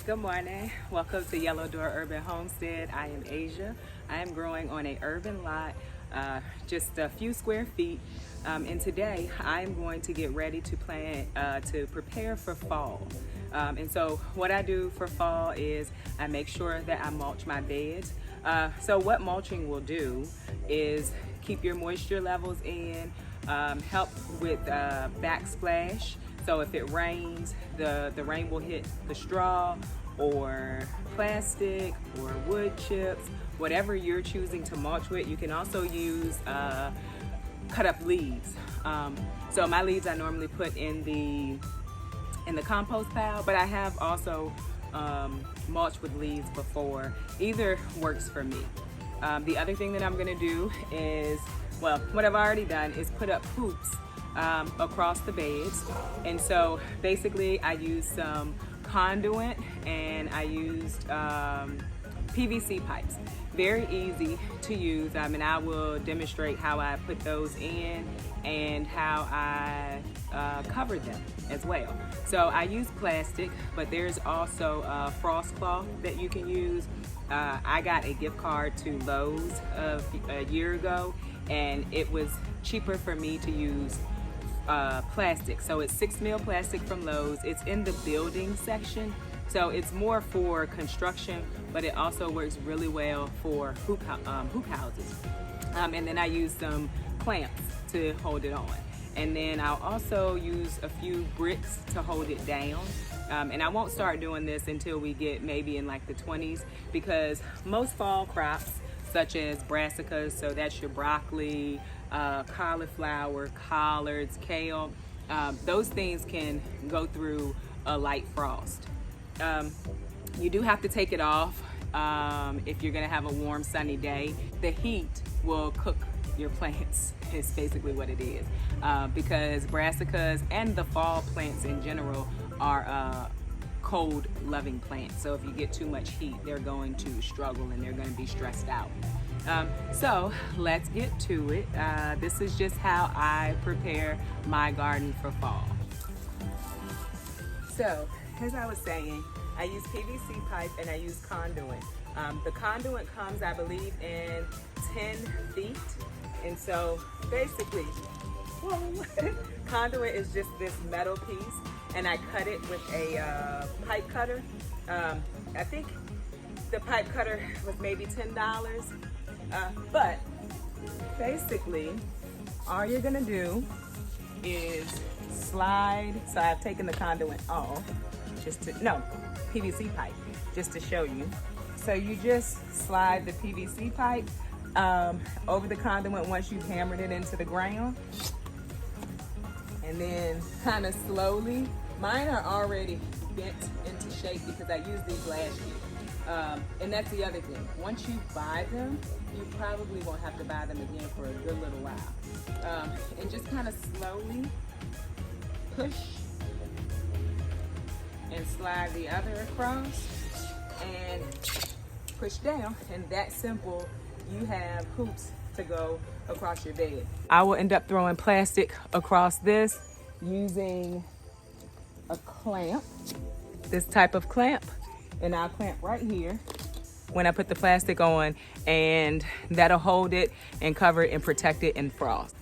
Good morning. Welcome to Yellow Door Urban Homestead. I am Asia. I am growing on a urban lot, just a few square feet. And today I am going to get ready to plant, to prepare for fall. And so what I do for fall is I make sure that I mulch my beds. So what mulching will do is keep your moisture levels in, help with backsplash. So if it rains, the rain will hit the straw or plastic or wood chips, whatever you're choosing to mulch with. You can also use cut up leaves. So my leaves I normally put in the compost pile, but I have also mulched with leaves before. Either works for me. The other thing that I'm gonna do is, well, what I've already done is put up hoops across the beds. And so basically I used some conduit and I used PVC pipes. Very easy to use, and I will demonstrate how I put those in and how I covered them as well. So I use plastic, but there's also frost cloth that you can use. I got a gift card to Lowe's a year ago, and it was cheaper for me to use plastic. So it's 6 mil plastic from Lowe's. It's in the building section, so it's more for construction, but it also works really well for hoop houses. And then I use some clamps to hold it on. And then I'll also use a few bricks to hold it down. And I won't start doing this until we get maybe in like the 20s, because most fall crops, such as brassicas, so that's your broccoli, cauliflower, collards, kale, those things can go through a light frost. You do have to take it off if you're gonna have a warm sunny day. The heat will cook your plants, is basically what it is, because brassicas and the fall plants in general are cold loving plants. So if you get too much heat, they're going to struggle and they're going to be stressed out. So let's get to it. This is just how I prepare my garden for fall. So as I was saying, I use PVC pipe and I use conduit. The conduit comes, I believe, in 10 feet. And so basically, conduit is just this metal piece, and I cut it with a pipe cutter. I think the pipe cutter was maybe $10. But basically, all you're gonna do is slide. So I've taken the conduit off, PVC pipe, just to show you. So you just slide the PVC pipe over the conduit once you've hammered it into the ground. And then kind of slowly, mine are already bent into shape because I used these last year. And that's the other thing. Once you buy them, you probably won't have to buy them again for a good little while. And just kind of slowly push and slide the other across and push down. And that simple, you have hoops to go across your bed. I will end up throwing plastic across this using a clamp, this type of clamp, and I'll clamp right here when I put the plastic on, and that'll hold it and cover it and protect it in frost.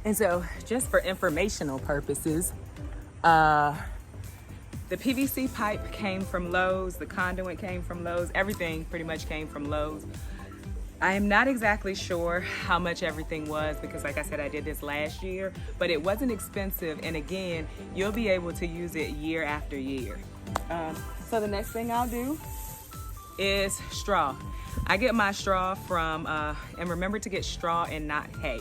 And so just for informational purposes, the PVC pipe came from Lowe's, the conduit came from Lowe's, everything pretty much came from Lowe's. I am not exactly sure how much everything was because, like I said, I did this last year, but it wasn't expensive. And again, you'll be able to use it year after year. So the next thing I'll do is straw. I get my straw from, and remember to get straw and not hay.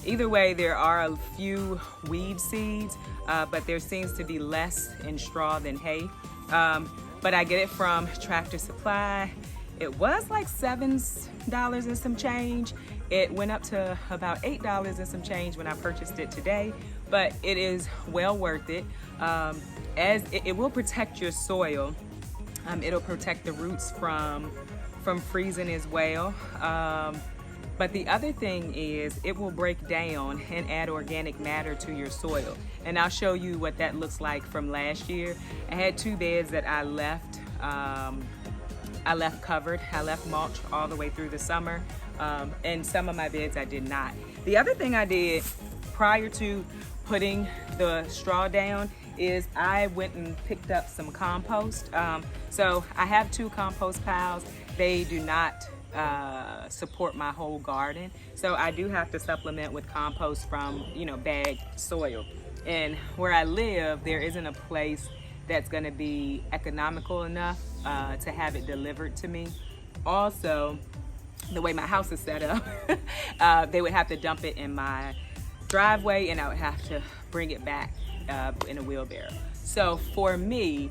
Either way, there are a few weed seeds, but there seems to be less in straw than hay. But I get it from Tractor Supply. It was like $7 and some change. It went up to about $8 and some change when I purchased it today, but it is well worth it. As it will protect your soil. It'll protect the roots from freezing as well. But the other thing is it will break down and add organic matter to your soil. And I'll show you what that looks like from last year. I had 2 beds that I left I left covered. I left mulch all the way through the summer. And some of my beds I did not. The other thing I did prior to putting the straw down is I went and picked up some compost. So I have 2 compost piles. They do not support my whole garden. So I do have to supplement with compost from, bagged soil. And where I live, there isn't a place that's gonna be economical enough to have it delivered to me. Also, the way my house is set up, they would have to dump it in my driveway and I would have to bring it back in a wheelbarrow. So for me,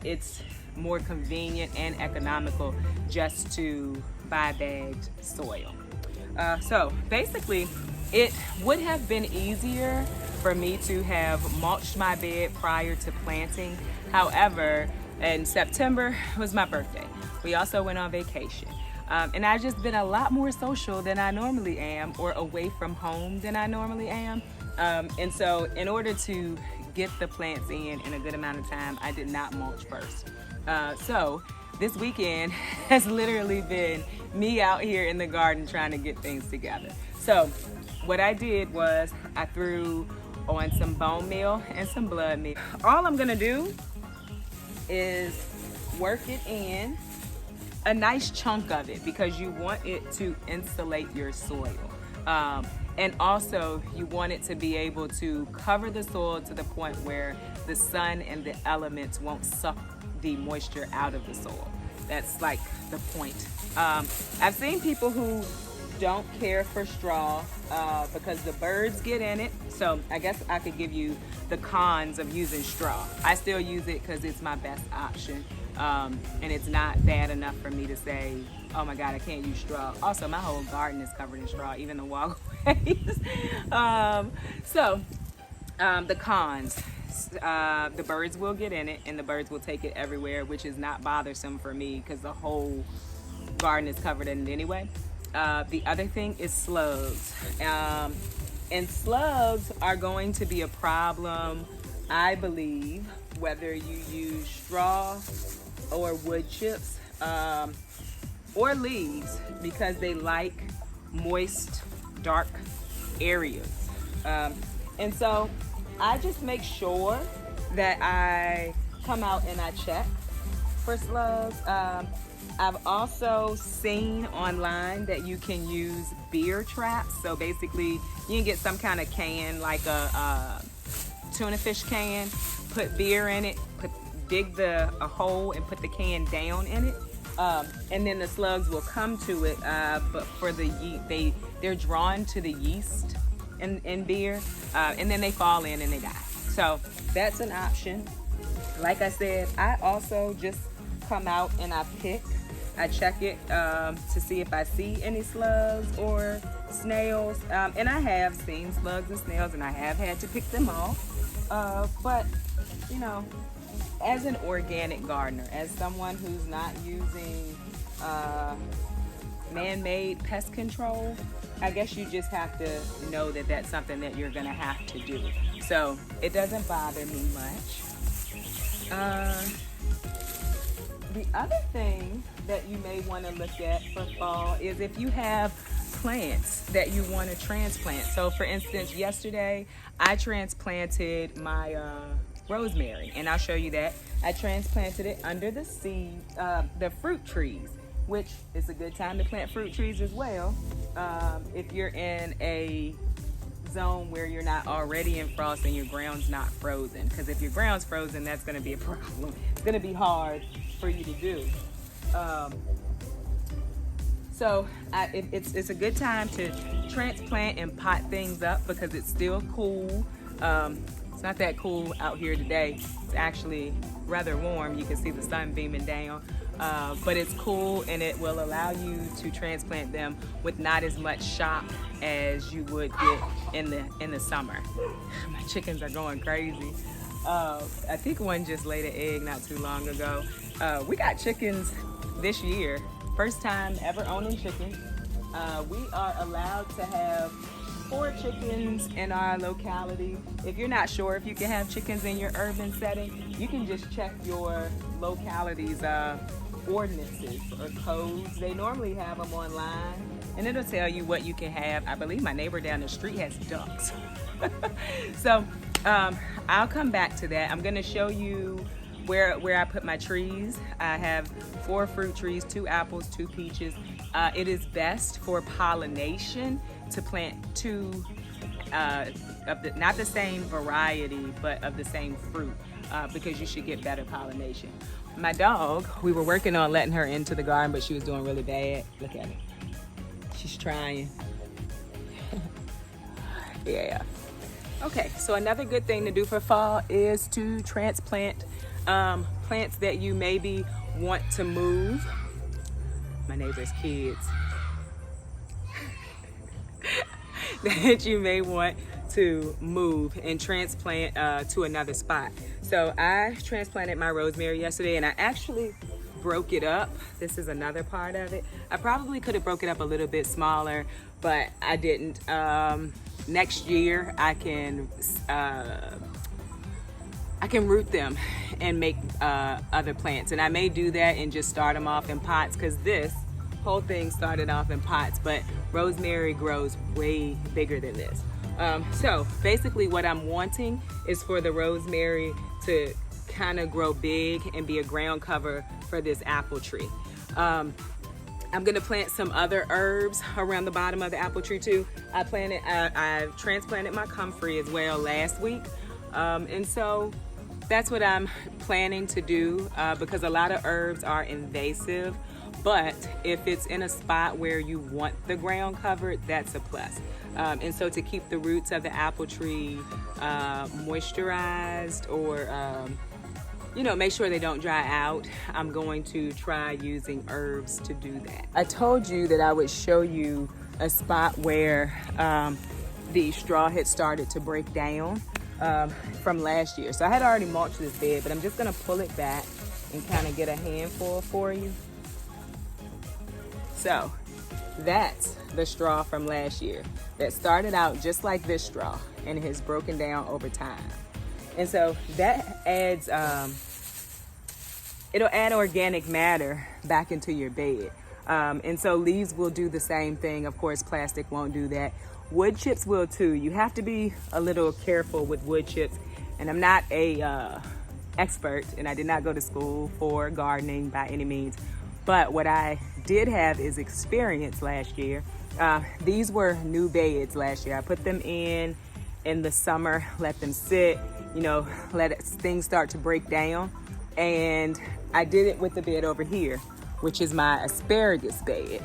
it's more convenient and economical just to buy bagged soil. So basically, it would have been easier for me to have mulched my bed prior to planting. However, in September was my birthday. We also went on vacation. And I've just been a lot more social than I normally am, or away from home than I normally am. And so in order to get the plants in a good amount of time, I did not mulch first. So this weekend has literally been me out here in the garden trying to get things together. So what I did was I threw on some bone meal and some blood meal. All I'm gonna do is work it in a nice chunk of it because you want it to insulate your soil. And also you want it to be able to cover the soil to the point where the sun and the elements won't suck the moisture out of the soil. That's like the point. I've seen people who don't care for straw because the birds get in it. So I guess I could give you the cons of using straw. I still use it because it's my best option. And it's not bad enough for me to say, oh my God, I can't use straw. Also, my whole garden is covered in straw, even the walkways. The cons. The birds will get in it and the birds will take it everywhere, which is not bothersome for me because the whole garden is covered in it anyway. The other thing is slugs. And slugs are going to be a problem, I believe, whether you use straw or wood chips or leaves, because they like moist, dark areas. And so I just make sure that I come out and I check for slugs. I've also seen online that you can use beer traps. So basically you can get some kind of can, like a tuna fish can, put beer in it, dig a hole and put the can down in it. And then the slugs will come to it, but for the yeast, they're drawn to the yeast in beer, and then they fall in and they die. So that's an option. Like I said, I also just come out and I check it to see if I see any slugs or snails. And I have seen slugs and snails and I have had to pick them off. But, as an organic gardener, as someone who's not using man-made pest control, I guess you just have to know that that's something that you're gonna have to do. So it doesn't bother me much. The other thing that you may want to look at for fall is if you have plants that you want to transplant. So for instance, yesterday I transplanted my rosemary, and I'll show you that. I transplanted it under the the fruit trees, which is a good time to plant fruit trees as well if you're in a zone where you're not already in frost and your ground's not frozen. Because if your ground's frozen, that's going to be a problem. It's going to be hard for you to do. It's a good time to transplant and pot things up because it's still cool. It's not that cool out here today. It's actually rather warm. You can see the sun beaming down. But it's cool and it will allow you to transplant them with not as much shock as you would get in the summer. My chickens are going crazy. I think one just laid an egg not too long ago. We got chickens this year. First time ever owning chickens. We are allowed to have 4 chickens in our locality. If you're not sure if you can have chickens in your urban setting, you can just check your locality's ordinances or codes. They normally have them online, and it'll tell you what you can have. I believe my neighbor down the street has ducks. So I'll come back to that. I'm gonna show you where I put my trees. I have 4 fruit trees, 2 apples, 2 peaches. It is best for pollination to plant 2 not the same variety, but of the same fruit, because you should get better pollination. My dog, we were working on letting her into the garden, but she was doing really bad. Look at her. She's trying. Yeah. Okay, so another good thing to do for fall is to transplant plants that you maybe want to move. My neighbor's kids. That you may want to move and transplant to another spot. So I transplanted my rosemary yesterday, and I actually broke it up. This is another part of it. I probably could have broke it up a little bit smaller, but I didn't. Next year I can root them and make other plants, and I may do that and just start them off in pots, because this whole thing started off in pots, but rosemary grows way bigger than this. So basically what I'm wanting is for the rosemary to kind of grow big and be a ground cover for this apple tree. I'm gonna plant some other herbs around the bottom of the apple tree too. I transplanted my comfrey as well last week. And so that's what I'm planning to do, because a lot of herbs are invasive, but if it's in a spot where you want the ground covered, that's a plus. And so to keep the roots of the apple tree moisturized, or make sure they don't dry out, I'm going to try using herbs to do that. I told you that I would show you a spot where the straw had started to break down from last year. So I had already mulched this bed, but I'm just gonna pull it back and kind of get a handful for you. So that's the straw from last year that started out just like this straw and has broken down over time. And so that adds, it'll add organic matter back into your bed. And so leaves will do the same thing. Of course, plastic won't do that. Wood chips will too. You have to be a little careful with wood chips. And I'm not a expert, and I did not go to school for gardening by any means. But what I did have is experience last year. These were new beds last year. I put them in the summer, let them sit, let things start to break down. And I did it with the bed over here, which is my asparagus bed.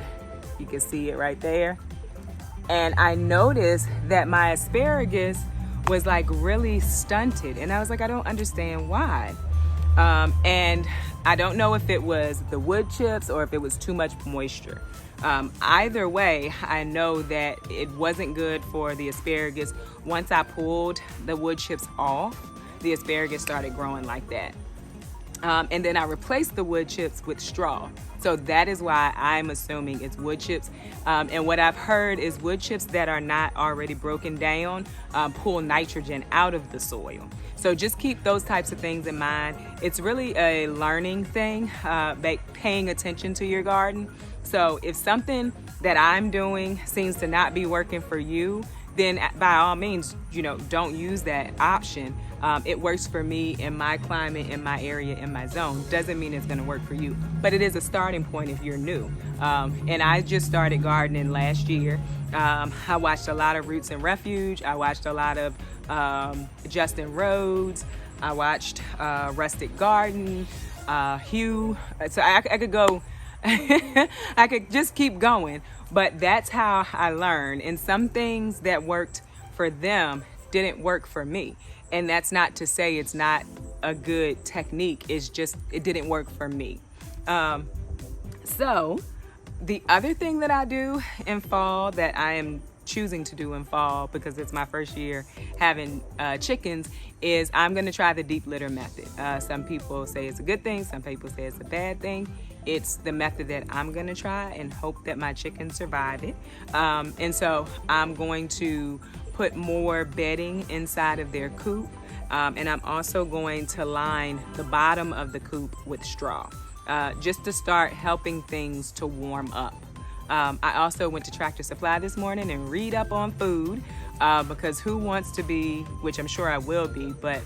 You can see it right there. And I noticed that my asparagus was like really stunted. And I was like, I don't understand why. And I don't know if it was the wood chips or if it was too much moisture. Either way, I know that it wasn't good for the asparagus. Once I pulled the wood chips off, the asparagus started growing like that. And then I replaced the wood chips with straw. So that is why I'm assuming it's wood chips. And what I've heard is wood chips that are not already broken down pull nitrogen out of the soil. So just keep those types of things in mind. It's really a learning thing, paying attention to your garden. So if something that I'm doing seems to not be working for you, then by all means, don't use that option. It works for me in my climate, in my area, in my zone. Doesn't mean it's gonna work for you, but it is a starting point if you're new. And I just started gardening last year. I watched a lot of Roots and Refuge. I watched a lot of Justin Rhodes. I watched Rustic Garden, Hugh. So I could go, I could just keep going, but that's how I learned. And some things that worked for them didn't work for me. And that's not to say it's not a good technique. It's just, it didn't work for me. So the other thing that I do in fall, that I am choosing to do in fall because it's my first year having chickens, is I'm gonna try the deep litter method. Some people say it's a good thing, some people say it's a bad thing. It's the method that I'm gonna try and hope that my chickens survive it. And so I'm going to put more bedding inside of their coop. And I'm also going to line the bottom of the coop with straw, just to start helping things to warm up. I also went to Tractor Supply this morning and read up on food, because who wants to be, which I'm sure I will be, but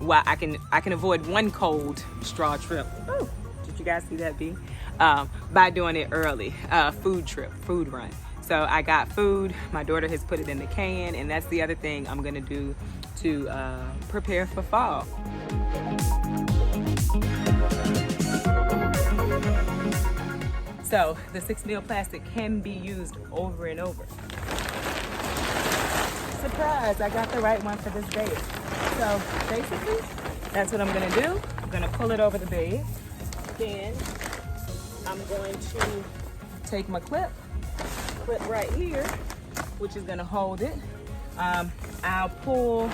well, I can avoid one cold straw trip. Oh, did you guys see that bee? By doing it early, food run. So I got food, my daughter has put it in the can, and that's the other thing I'm gonna do to prepare for fall. So the 6 meal plastic can be used over and over. Surprise, I got the right one for this bed. So basically, that's what I'm gonna do. I'm gonna pull it over the bed. Then I'm going to take my clip right here, which is gonna hold it. I'll pull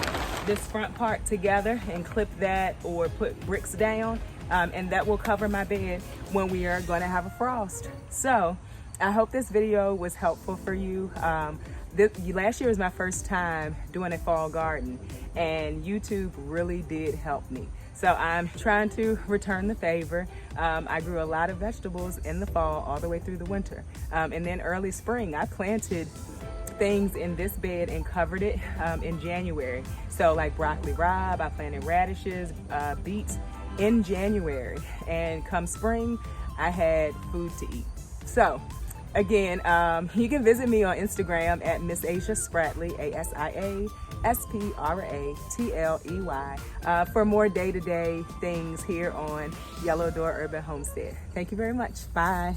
this front part together and clip that or put bricks down, and that will cover my bed when we are going to have a frost. So I hope this video was helpful for you. Last year was my first time doing a fall garden, and YouTube really did help me. So I'm trying to return the favor. I grew a lot of vegetables in the fall all the way through the winter. And then early spring, I planted things in this bed and covered it in January. So like broccoli rabe, I planted radishes, beets in January. And come spring, I had food to eat. So again, you can visit me on Instagram at Miss Asia Spratley, ASIA SPRATLEY, for more day-to-day things here on Yellow Door Urban Homestead. Thank you very much. Bye.